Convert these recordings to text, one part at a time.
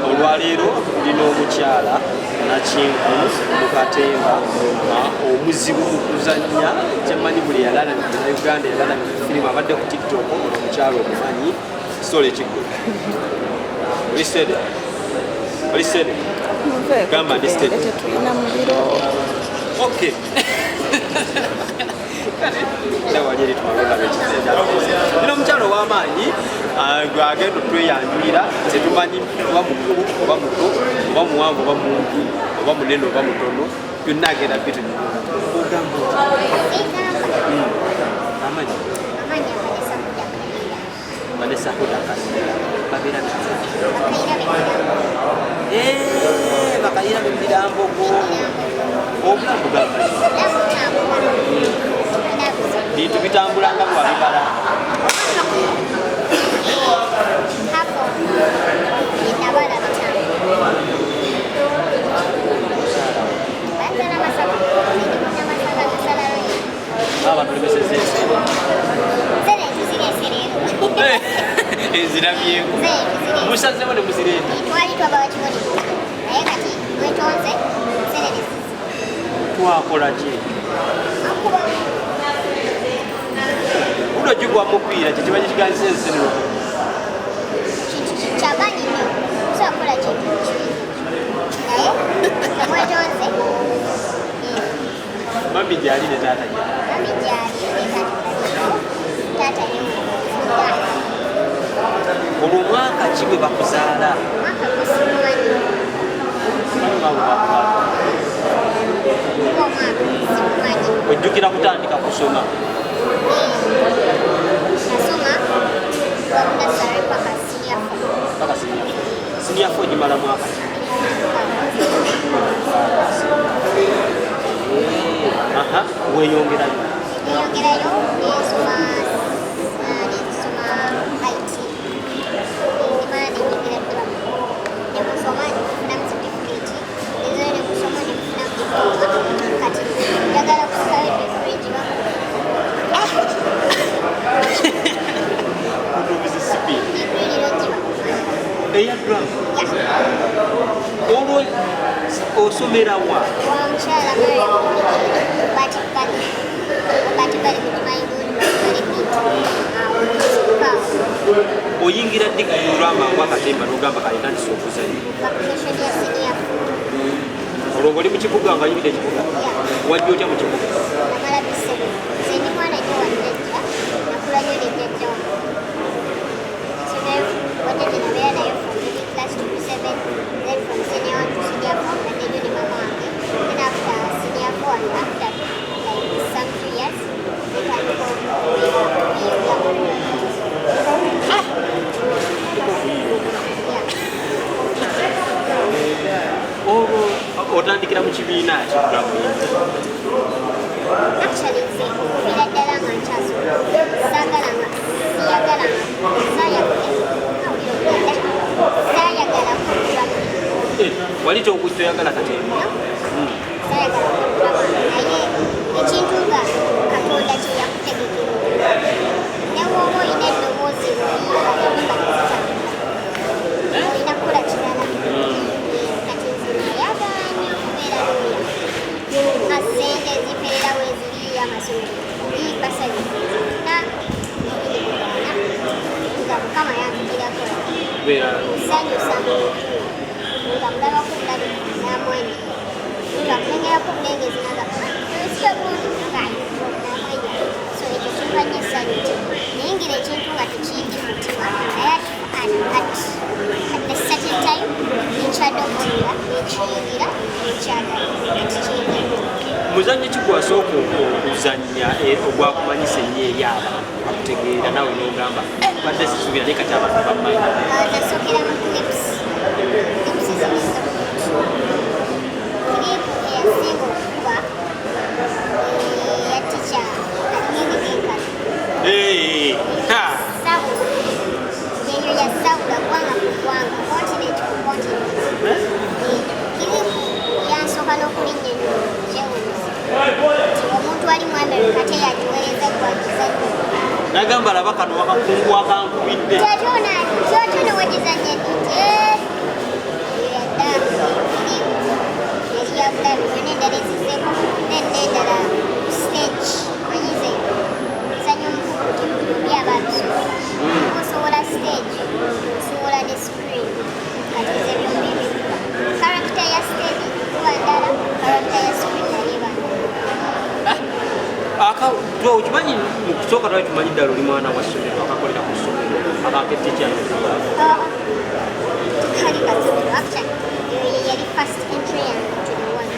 Olwaleero lino omukyala nakinku mukatemba omuzibu mu kuzannya kyemanyi buli yalalamira Uganda yalalamira firimu abadde ku TikTok omukyala omumanyi sole ekigulu olisede gamba ndi sede okay Lino omukyala ow'amaanyi agenda otweyanjulira tetumanyi oba mukulu oba muto oba muwanvu oba mumpi oba munene oba mutono byonna agenda ogamba amanyi Vanessa Kayiira babeera Kayiira bemirambogo obulamu bintu bitambula nga bwabibala abantu lebeseze ezirabyeku musazemo ne muzirenda twakola ki uno jigwa mupiira kyekiba kikiganisa ensenero kyabanyi nnyo kusobola kintu naye mami gyali ne taata olwo mwaka ki gwe bakuzaala ojjukira kutandika kusoma senior 4 gimala mwaka weyongerayo eya drum olwo osomera wa oyingira ddi kulwama mwakatemba nogamba kayinandisa okuzanya olwo ng'oli mu kibuga nga yibira ekibuga wajja otya mu kibuga otandikira mu kibiina kikulamu wali toyagala katemba ekintu nga Katonda kye yakutegekera newoba olina eddoboozi olina kukola kirala kati nayagala nnyo okubeera looya nga ssente ziperera weziri amasomero basanyukira nga Mukama yanvugirako nsanyusa nga mulabako bulabi namwenyi nga mulengerako bulengezi naga so ekyo kimpanya essanyu naye ngira ekintu nga tekiyingi mutima naye at the certain time nekyadde okuwulira nekiyingira nekyagala nga tikiyingira muzannyo ki gwasooka okuzannya ogwakumanyisa ennyo eri abantu bakutegeera nawe n'ogamba badde sisuubira naye kati abantu bammanyi? Nasookera mu clips zino clip eyasinga okukuba ya tica alina ebikenkano eyo yasawula ggwanga ku ggwanga continent ku continent. Clip yansooka n'okulinnya kyewuunyisa nti omuntu ali mu America teyagiweereza gwagizannyo. Nagamba laba kano wakakungu wakankubidde. Kyotyo wagizannye nti yadda yali yabulabi wena endala ezizeeko n'endala ku stage manyize muzannyo omukugu tebuli aba abisobola. Osobola stage osobola ne screen kati ze byombi bikuba. Character ya stage kuba ndala, character ya screen naye bano. Okimanyi mu kusooka twali tumanyi ddala oli mwana wa ssomero akakolera ku ssomero akakette kyano Kali kasomero actually yali first entry yange to the world.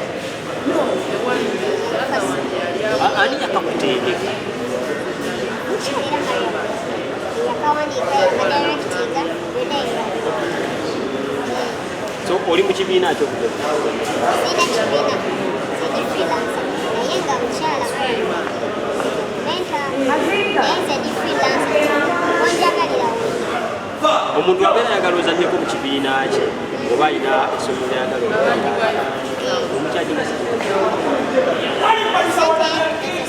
ani yakakutendeka? Mukibeera Mariam yakawandiika yamadirectinga yonna So oli mu kibiina ky'okugeza? sina kibiina nze ndi freelancer naye nga mukyala menta naye nze ndi freelancer onjagalira Omuntu abeera ayagala ozannyeko mu kibiina kye oba alina essomero lyayagala okuyagala omukyajina sente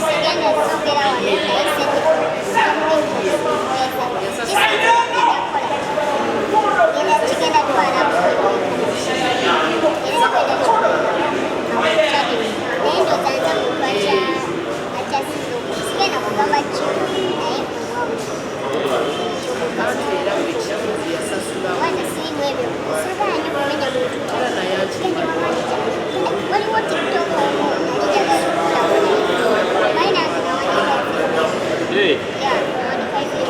sigenda zogera wano naye kigenda twala naye ndozanza muntu akyasiza sigenda kugamba ki naye wana sirimu ebyo sobola nyo kumenya muntu waliwo tiktok nalijagala okulaba naye nange nawandika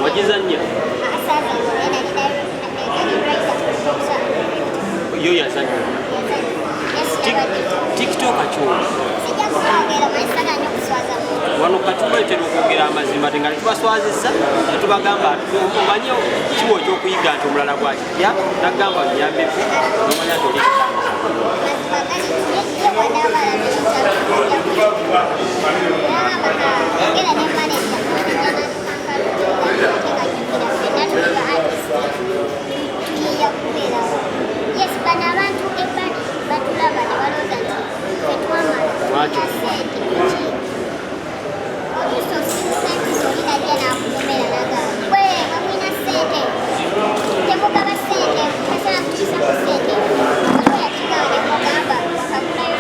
wagizannya? Yo yazannya tiktok kyoli sijja kukwogera maisana nyo kuswaza muntu wano katuba etera okwogera amazima te nga netubaswazisa netubagamba omanyi kiwo ekyokuyiga nti omulala gwakirya nagamba nyambeko nomanya nti oli yes bano abantu ebbali batulaba ne balooza nti fetwamala sente ki oluusi osimusempisa olinajja n'akukomera naga bwe bamwina sente temugaba sente tasala kukisa ku sente waliwo yakigaane mugamba wakagulayo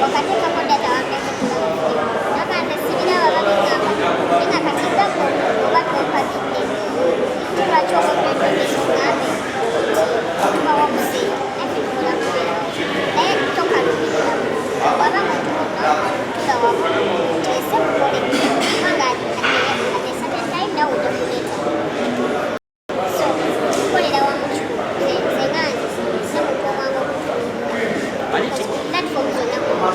wakateekako data wamekutulaba nakanze sibiraba babigamba nga kati gabo oba tompagidde lwaki okokwetondesa ogambe tubawa museera nafekola kubeerawo naye tokalubirira wabanga tulawamu teese mukole kubanga atesatime nawe ojakuleeta so tukolera wamu nze gange semuntu omwanga okutulatfom zonna kuba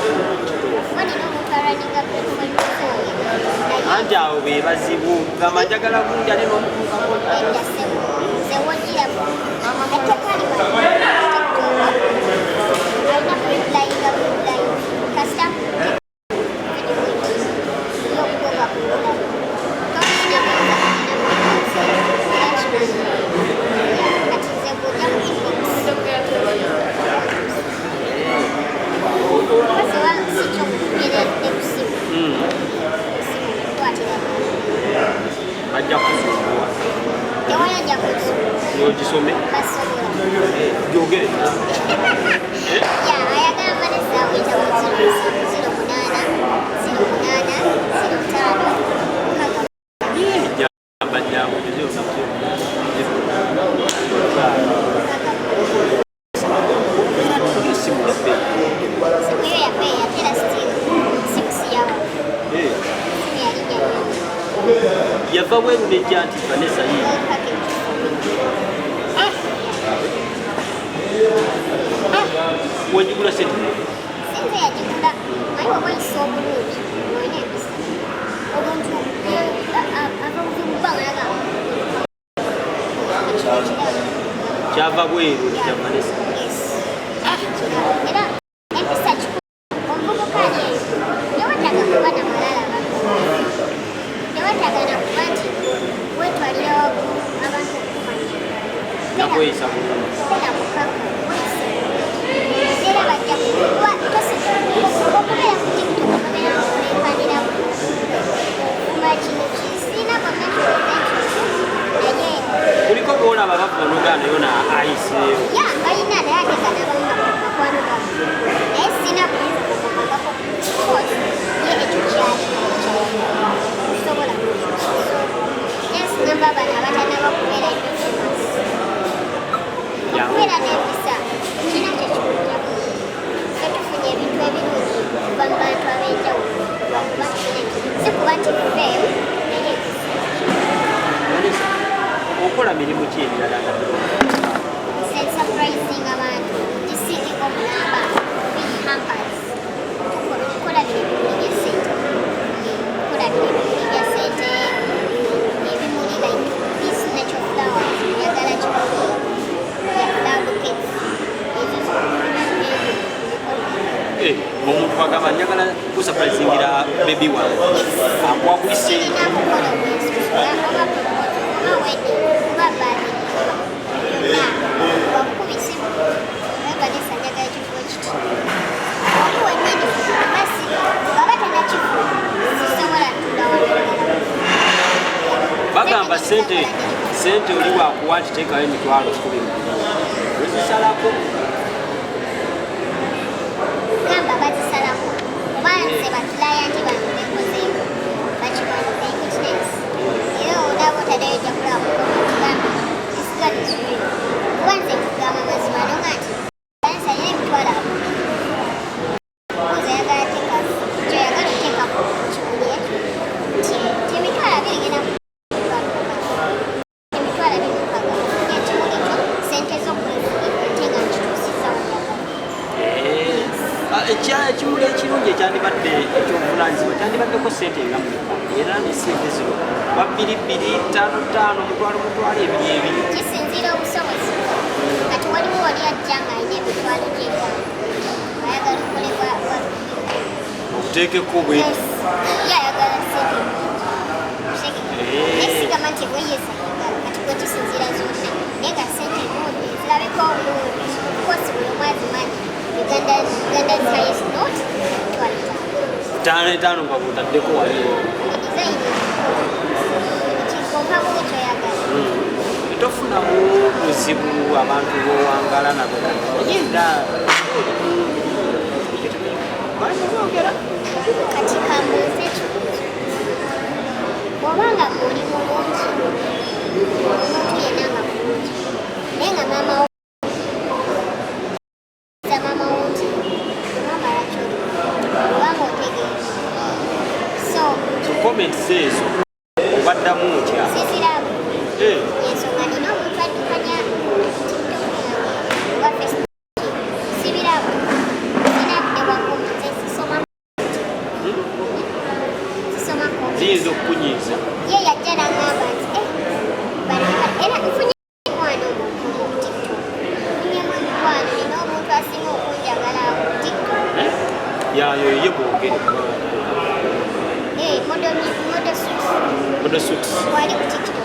nina omuntu araninga platform anti awo be bazibu gamba njagala kunja ne n'omutuukako ajja kusumbua tewayajja kusumbua n'ogisome gyogere ayagala Vanessa awuyita mu 00805 jamba jangu simu simu ya bei yatera still 6 yawa simu yalinya yava bweru nejja nti Vanessa wagigula sente sente naye waba oyisa obulungi olina empisa omuntu ava mubbanga nagamba kyava bweru kya Vanessa era empisa kikulu omuvubuka alieyo tewataga kuba na malala tewatagana kuba nti wetwalira waggulu abantu okumanya nakweyisa bulungi era mukaka weyise era bajja okubeera ku tiktok obeera ngaolekaniramu okuma kino kisina naye kuliko boolaba bavuga nogaana yona ayiseewo ya balina naye ate ganabamumakwano gamu naye sina kuizakokakako ye ekyo kyalisobola nesinamba bano abatanaba kubeera okubeera n'empisa kina kyo kikujjaku tufunye ebintu ebirungi kuva mu bantu ab'enjawulo si kuba nti tuveewo naye okola mirimu ki emirala surprising abantu gisingiko mulamba hampers tukola bimuli bya sente tukola bimuli bya sente ebimuli like this natural flowers njagala kimuli ya flower bouquets omuntu agamba njagala kusurprisingira bebi wange akwakubise inakukola obwensusu oba wedding oba birthday wakubise Vanessa njagala ekifo kiti oli wennyini basi baba tannakifo sisobola ntulawaaa bagamba sente oli wakuwa nti teekayo emitwalo 10 wezisalako gamba bazisalako oba nze batulayanti bantu bekozeeko bakibano equitness era olaba otaddeyo ojja kulaba gamba esigadisubiro kuba nze kugamba mazima nonga nti Vanessa alina emitwalo oza yagala teeka kyoyagala oteekako kimuli ekyo ti emitwalo abiri genda emitwalo abiri mukaga ekimuli kyo sente z'okulefuga ate nga nkituusiza ekimuli ekirungi ekyandibadde ekyobuvunaanyizibwa kyandibaddeko sente nga muleka era nesente zino wa 2 2 5 5 mutwalo ebiri kisinziira obusobozi kati waliwo oli ajja ng'alina emitwalo gy'etaano ayagala okolebwa okuteekeko bweti ayagala sente nesigama nti bweyesa kati gwe kisinziira zonna naye nga sente nungi zirabika obulungi kosi buli omu azimanyi Uganda's highest note, 5 nga bwotaddeko waliwo tofunamu buzibu abantu bowangala nabo yenda banyogera kati kambuuze bw'obanga guli mulungi omuntu yenna nga mulungi naye nga maama comments ezo obaddamu otya sizirabu ensonga nina omuntu addukanya wa Facebook sibirabu sinadde wakoma nze sisoma ziyinza okukunyiiza ye yajja nagamba nti era nfunye mukwano mu TikTok nfunyemu mukwano nina omuntu asinga okunjagala ku TikTok yayo ye bwogere Model suits. Wali ku TikTok.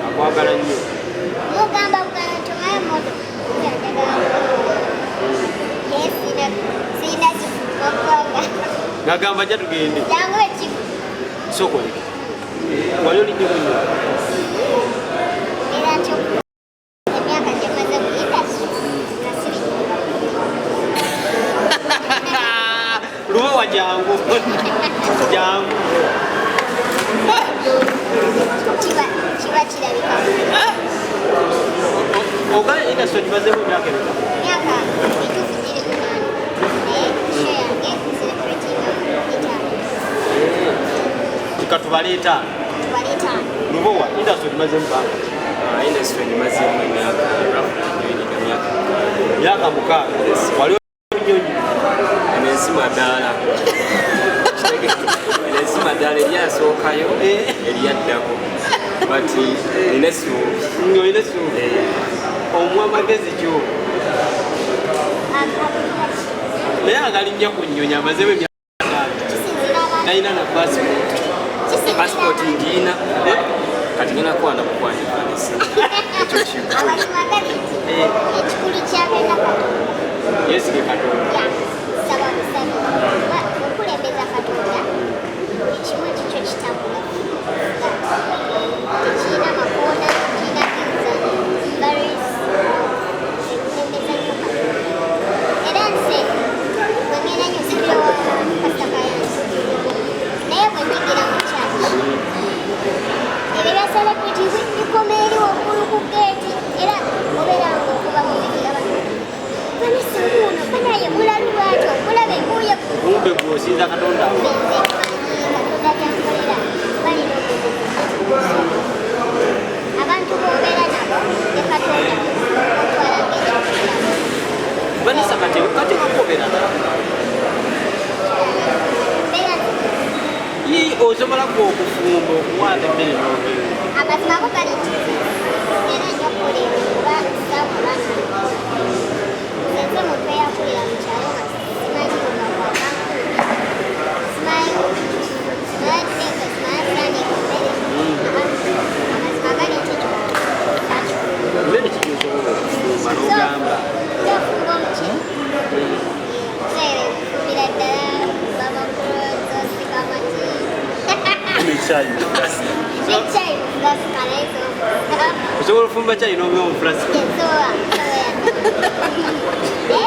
Akwagala nnyo. Mugamba bugana nti omaye model. Yes, sina kifuba kwanga. Ngagamba jja tugende. Jangu ekifu. Sokole. Wali oli nnyo nnyo. Era nti emyaka gyemaze mu industry nga siri lubawa jangu. Jangu. kiba kirabika ogala industry gimazeemu emyaka emeka myaka mituufu giri 8 naye sho yange celebratinga 5 katubale 5 lubawa industry gimazeemu banga industry gimazeemu emyaka myaka 6 wali nyonyi Simadala. Simadala eryasookayo eryaddako. But nina essuubi. Olina essuubi. Omuwa amagezi kyo. Naye agalinnya ku nnyonyi amazeewo emyaka nalina na passport. Passport ngina. Kati ngina kwana mukwanya Vanessa. Ekyo kintu. Ekikulu kyagenda Katonda. Yeesige Katonda. Saba musabye. Okulembeza Katonda ekimu ekikyo kitambula. Tekirina makoona, tekirina virus. Ekulembeza nnyo Katonda. Era nze bwe ngenda nnyo sibira wa Pastor Kayanzi. Naye bwe nyigira mu kyaki. Ebyo bya celebrity bikoma eri waggulu ku geeti era obeera ng'okuba muzikira bano. Vanessa wuuno banaye mulalu lwatyo mulaba embuye Kumbe gw'osinza Katonda. Katonda gy'akolera balina okubuuza. Abantu b'obeera nabo ne Katonda otwala ng'ekyokulaba. Vanessa kati kakobeera nabo. Osobola okufumba okuwaata emmere n'ogenda. Amazima go gali nti era nnyo okuleeba kuba saabulana. Nze muntu eyakulira mu kyalo nga simanyi bwebagwaka amazima gali nti Mmere ki gy'osobola okufumba n'ogamba? kyofumba omuki fumbira ddala babakulozo sikamati Ekyayi. ekyayi mugasika naye Osobola okufumba kyayi n'obeera omufulasika. ensowa naye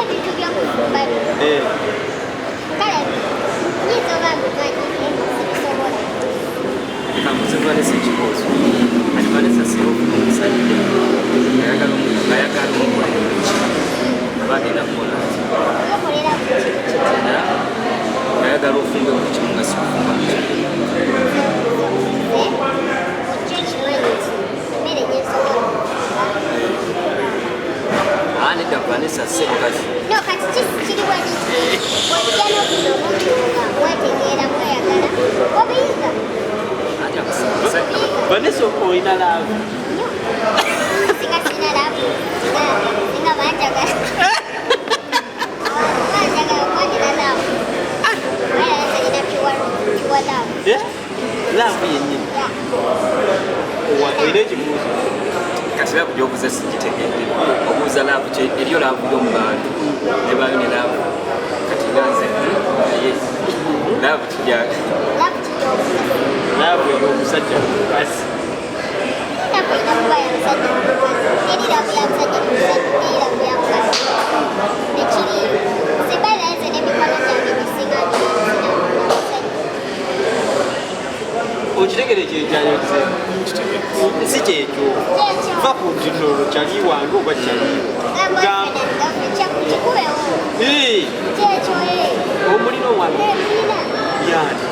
ebintu by'okufumba kale nyinza oba mbimanyi sibisobola. Kamuze Vanessa ekibuuzo. Kati Vanessa singa ofuna omusajja ayagala omukolera ki? Aba agenda kukola ki? okolera ku kintu Era ayagala ofumbe buli kimu nga sikufumba mu kimu. ojja ekimanyi nti emmere gyensobola Nedda Vanessa ssebo kati. no kati kiriwa nti ojja n'ofuna omuntu nga mwetegeera mweyagala obiyiga Atya kusaba. Vanessa olina laavu. nnyo singa sirina laavu singa banjagala banjagala kwanira laavu era nsalina kiwa laavu Laavu yennyini. Era ekibuuzo. Kati laavu gy'obuuza sigitegedde. Obuuza laavu eriyo laavu y'omu bantu. Nebaayo ne laavu. Kati nga nze naye laavu kijyaga. laavu kijoobuza Laavu ey'omusajja mukazi. laavu erina kuba ya musajja mukazi eri laavu ya musajja mukazi eri laavu ya mukazi nekiri singa nayenze n'emikono gyange gisinga ngisina musajja Okitegere kyekyayoze. Si kyekyo. kyekyo Va ku ntino olwo kyali wange oba kyali. kikubewo kyekyo Omulina omwana tulina yani.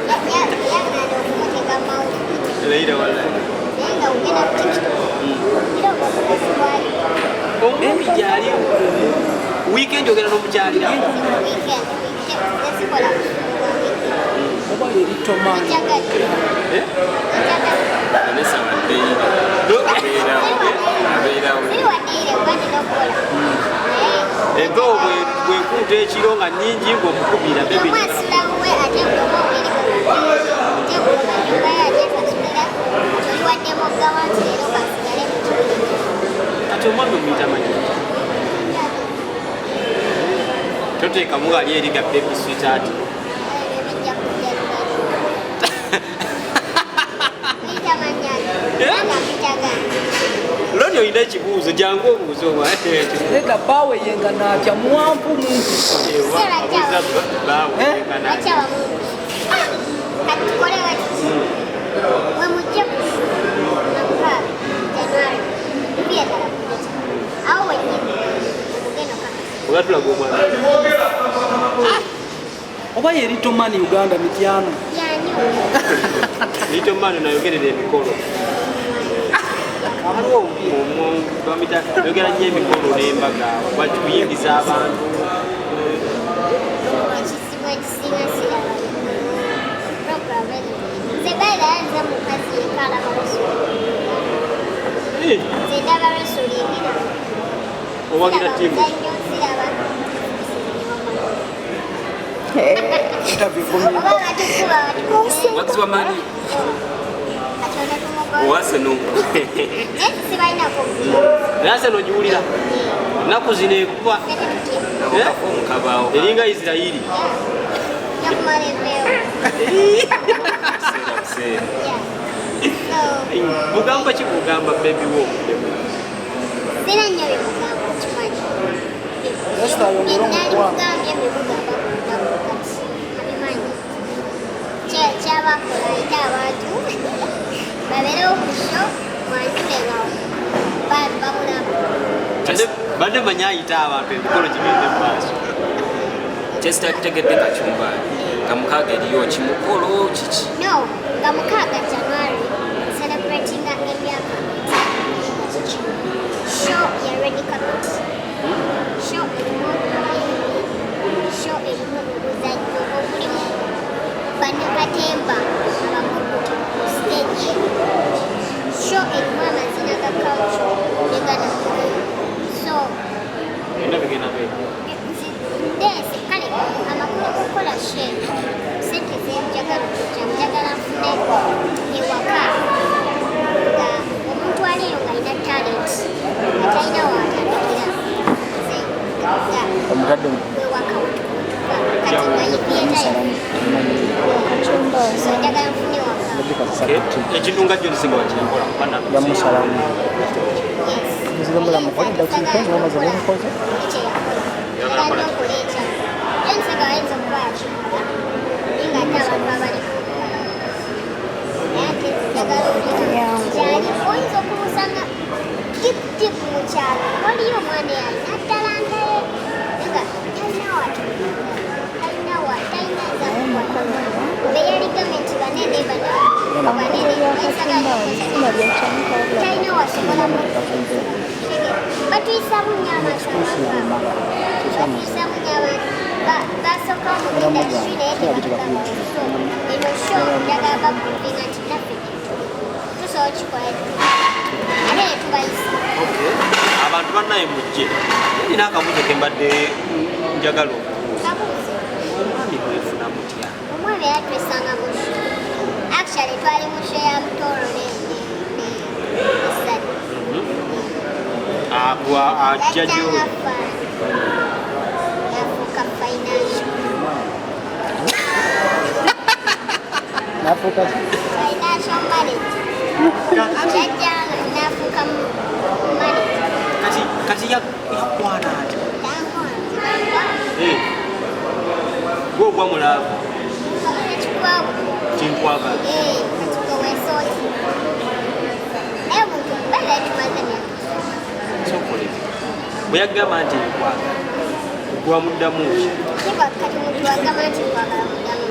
yagenda okumuteeka mawulire Leira wala. naye nga ogenda ku tiktok era obakulesibwali Omumbi gyali weekend ogenda n'omukyalira. weekend tesikola oba eri tomani njagadde njagadde Vanessa waddeire. Abeerawo. siri waddiire kuba ndina okukola naye Empewo bwekuuta ekiro nga nnyingi ng'omukubira bebi. omwasula buwe ate ngoma ogeri oteekuma nyumba ye ate kasulira oliwaddemu oggawa nti leero kasigale mu kibiri Kati omwami omuyita manyi. Toteekamu gali eri ga baby sweetheart. bijja kujja kuyita mannyage nga mpitagana Loni olina ekibuuzo jangu obuuzo obwo. leka bawe yenga natya muwampumu bakyawa mungu kati tukole wati we mujje ku namukaaga januari bibiyagala kuleta awo wenyini mugendo kaka Oba tulaga omwana. oba yeri tomani uganda mityano yanyo Lito mano nayogerera emikolo. Waliwo yogera nnyo emikolo n'embaga. Bakiyingiza abantu. owagira tiimu wakiziwa mani owaseno naye Arsenal ogiwulira ennaku zino ekuba mukabaawo eringa Isirayiri bugamba ki bugamba bebi wo sina nnyo bimugamba kimanyi Esther ayongera omukwano. nalibugambye bimugamba kudakati abimanyi kyabakola ate abantu babeerewo ku sho mwanjulenga babulamu badde manyi ayita abantu emikolo gigende mu maaso kyesitategedde kacumbali nga mukaaga eriyo kimukolo kiki no nga mukaaga January celebratinga emyaka show ya red carpet show erimu show erimu obuzannyo obulimu bannakatemba abakugu stage show erimu amazina ga culture ne ganamugayo so byonna bigenda bwe ndeese kale amakulu okukola share sente zenjagala okujja njagala nfune ewaka nga omuntu aliyo ng'alina talent atalina waatandikira Omukadde wewaka kati ngayibyetayo so njagala nfune waka ekintu nga jjo nsinga wakirakola yamusalamu nzire mulamu kwa nda kusinkoza wamaze n'enkozo ekyeyakola okola ekya ensinga wayinza okuba yakimuka ninga ate abantu abali naye ate njagala olikyali oyinza okumusanga dipu mu kyalo waliyo omwana yalina talanta ye nga talina watu talina zakukola beyali gavumenti banene talina wasobola batuyisa bunya amaaso batuyisa bunya abantu basooka omugenda swi naye tebagamba so eno sho njagala bakuvinga nti naffe tusobola kikola ate ne tubayisa abantu bannaye mujje nina akabuzo kembadde njagala kabuuze omwami mwefuna mutya omwami era twesanga mu sho actually twali mu sho ya mutoolo esatu ajja gyo yafuuka financial nafuuka manager yajjanga nafuuka manager kati yakwana atya tangonzibanga gwe ogwa mulaavu ekikwabu tinkwagala katuko wesooti naye omuntu bale tumaze myaka sokolere bwe yagamba nti nkwagala gwamuddamu ki kiba kati muntu wagamba nti nkwagala muddamu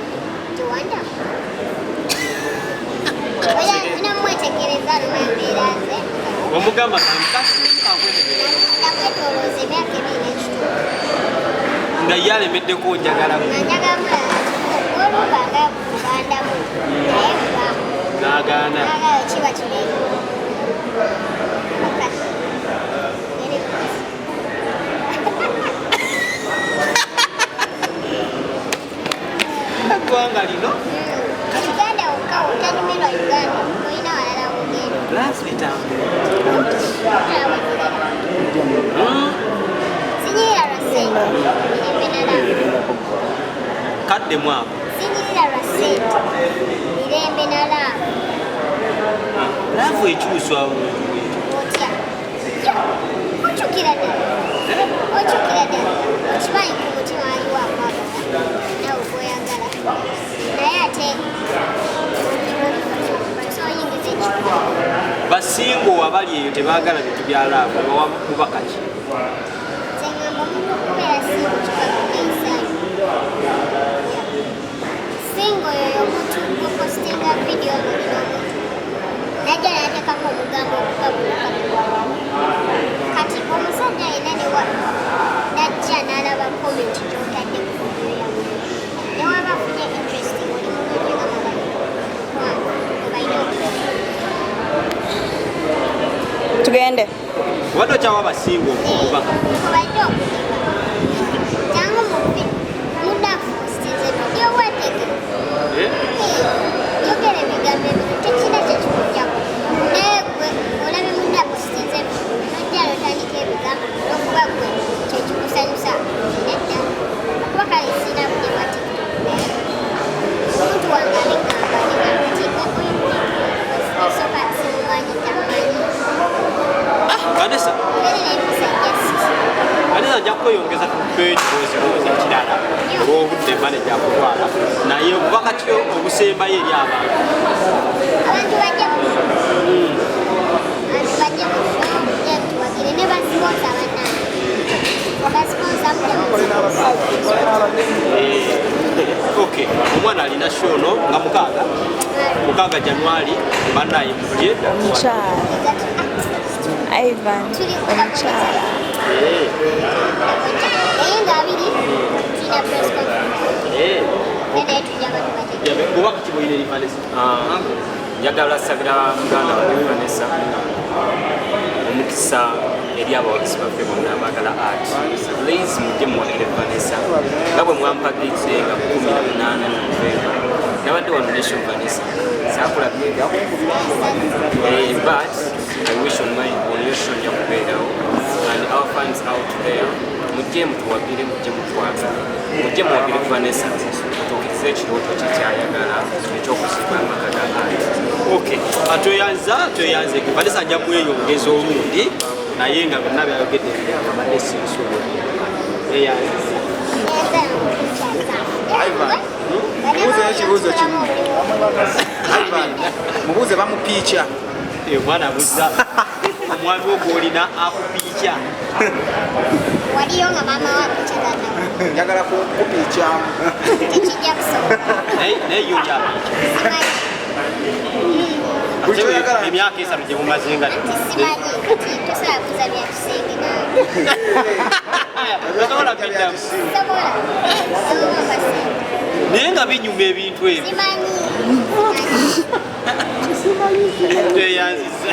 tiwanda namwetegereza nomembeera ze omugamba kankwetegereza namwetolooza emyaka ebiri n'ekitundu nga ye alemeddeko njagala nga njagala mulala olumba nga kubandamu naye mubaamu n'agaana naagayo kiba kireevu eggwanga lino uganda wokka otanyumirwa uganda olina walala bugenda laafu etambula sinyirira lwa ssente mirembe nalaavu kaddemu ako sinyirira lwa ssente mirembe nalaavu laafu ekyuswa otya okyukira ddala okyukira ddala okimanyi ku mutima waliwo akwagala nawe gwoyagala naye ate tusoyingiza ekikulu basinga abali eyo tebaagala bintu bya laavu bawa mubaka ki kyengamba omuntu okubeera singo kikakugeisaayo singo oyo omuntu opostinga vidiyo mulina omuntu najja nateekako omugambo okugabuluka kati omusajja yenna najja n'alaba komenti gyotadde ku vidiyo yamu newaba afunye interesting oli munyonyi nga malala obalina tugende obadde kitaba abasinga okuba kubadde jangu mudafu sitize video watege yogere ebigambo ebintu tekina kyekikujjako naye gwe olabe mudafu sitize nojjala otandika ebigambo olwokuba gwe kyekikusanyusa nedda kuba kale sina budde bwa tiktok omuntu wange abegamba esoka simumanyi tamanyi Vanessa ajja kweyongeza ku page bwezirowooza kirala olw'obudde manaja akutwala naye obuba kati obusembayo eri abantu abantu bajja tuwagire ne basiponsa okay omwana alina shono nga mukaaga January bannaye muje Omukyala Ivan omukyala naye nga abiri tina press conference kuba kiboyire eri Vanessa njagala sabira muganda wange Vanessa omukisa eri abawagizi baffe bonna abaagala art please mujje muwagire Vanessa nga bwe mwampagize nga 18 Novemba nabadde wano nation Vanessa sakulabirira but I wish on your show nja kubeerawo and our fans out there mujje mutuwagire mujje mutwagala mujje muwagire Vanessa tutukirize ekirooto kye kyayagala ekyokusiba amaka ga art okay atoyanze Vanessa ajja kweyongeza olundi naye nga byonna byayogedde abadde sinsuubula eyanze Ivan mubuuze ekibuuzo kimu Ivan mubuuze bamupiica omwana buzza omwami ogwolina akupiica waliyo nga maama wakukyagata njagala kupiicamu tekijja kusoboka naye yo lyapiica emyaka 3 gye mumaze nga simanyi kati tosobola kuza byatusenge osobola biddamu sobola naye nga binyuma ebintu ebyo simanyi tweyanziza